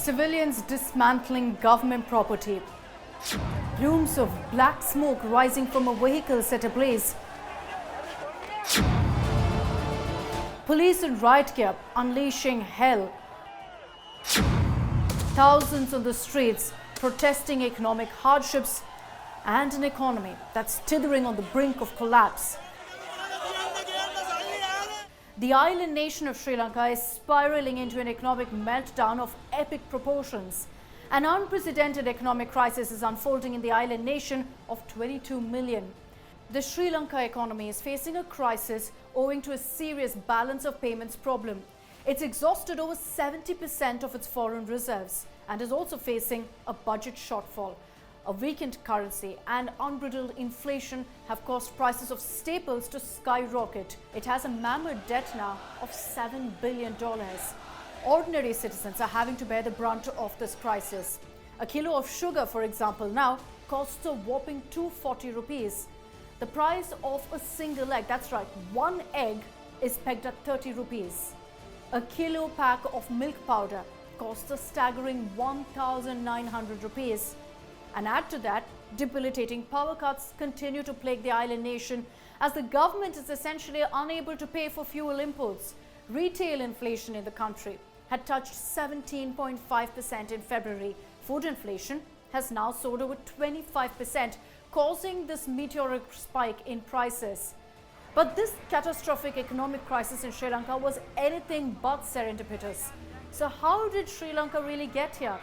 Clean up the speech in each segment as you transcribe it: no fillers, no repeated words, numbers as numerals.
Civilians dismantling government property. Plumes of black smoke rising from a vehicle set ablaze. Police in riot gear unleashing hell. Thousands on the streets protesting economic hardships and an economy that's teetering on the brink of collapse. The island nation of Sri Lanka is spiraling into an economic meltdown of epic proportions. An unprecedented economic crisis is unfolding in the island nation of 22 million. The Sri Lanka economy is facing a crisis owing to a serious balance of payments problem. It's exhausted over 70% of its foreign reserves and is also facing a budget shortfall. A weakened currency and unbridled inflation have caused prices of staples to skyrocket. It has a mammoth debt now of $7 billion. Ordinary citizens are having to bear the brunt of this crisis. A kilo of sugar, for example, now costs a whopping 240 rupees. The price of a single egg, that's right, one egg is pegged at 30 rupees. A kilo pack of milk powder costs a staggering 1,900 rupees. And add to that, debilitating power cuts continue to plague the island nation as the government is essentially unable to pay for fuel imports. Retail inflation in the country had touched 17.5% in February. Food inflation has now soared over 25%, causing this meteoric spike in prices. But this catastrophic economic crisis in Sri Lanka was anything but serendipitous. So how did Sri Lanka really get here?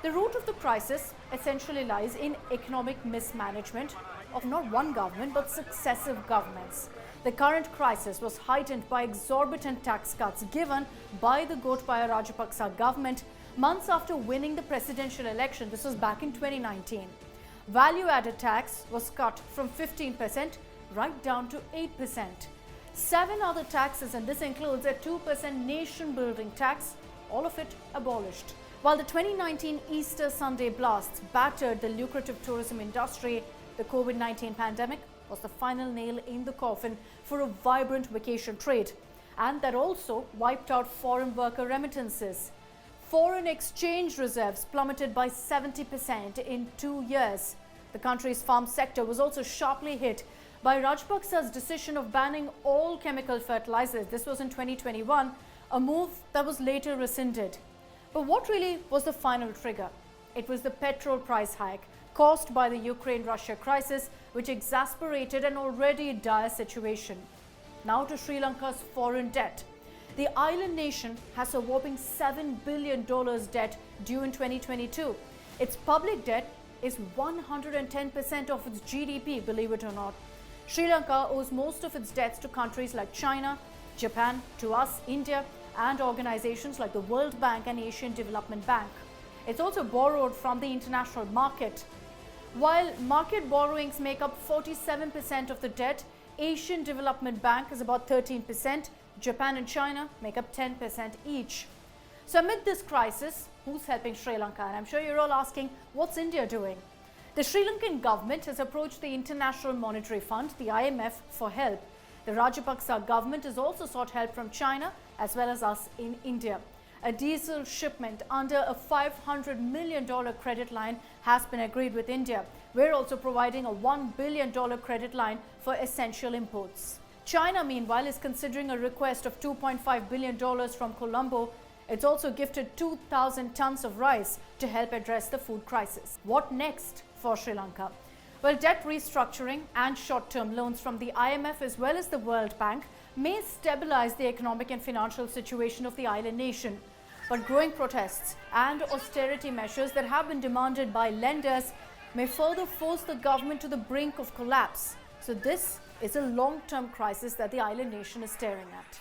The root of the crisis essentially lies in economic mismanagement of not one government but successive governments. The current crisis was heightened by exorbitant tax cuts given by the Gotabaya Rajapaksa government months after winning the presidential election. This was back in 2019. Value-added tax was cut from 15% right down to 8%. 7 other taxes, and this includes a 2% nation-building tax, all of it abolished. While the 2019 Easter Sunday blasts battered the lucrative tourism industry, the COVID-19 pandemic was the final nail in the coffin for a vibrant vacation trade. And that also wiped out foreign worker remittances. Foreign exchange reserves plummeted by 70% in 2 years. The country's farm sector was also sharply hit by Rajapaksa's decision of banning all chemical fertilizers. This was in 2021, a move that was later rescinded. But what really was the final trigger? It was the petrol price hike caused by the Ukraine-Russia crisis, which exasperated an already dire situation. Now to Sri Lanka's foreign debt. The island nation has a whopping $7 billion debt due in 2022. Its public debt is 110% of its GDP, believe it or not. Sri Lanka owes most of its debts to countries like China, Japan, to us, India, and organizations like the World Bank and Asian Development Bank. It's also borrowed from the international market. While market borrowings make up 47% of the debt, Asian Development Bank is about 13%, Japan and China make up 10% each. So amid this crisis, who's helping Sri Lanka? And I'm sure you're all asking, what's India doing? The Sri Lankan government has approached the International Monetary Fund, the IMF, for help. The Rajapaksa government has also sought help from China as well as us in India. A diesel shipment under a $500 million credit line has been agreed with India. We're also providing a $1 billion credit line for essential imports. China, meanwhile, is considering a request of $2.5 billion from Colombo. It's also gifted 2,000 tons of rice to help address the food crisis. What next for Sri Lanka? Well, debt restructuring and short-term loans from the IMF as well as the World Bank may stabilize the economic and financial situation of the island nation. But growing protests and austerity measures that have been demanded by lenders may further force the government to the brink of collapse. So this is a long-term crisis that the island nation is staring at.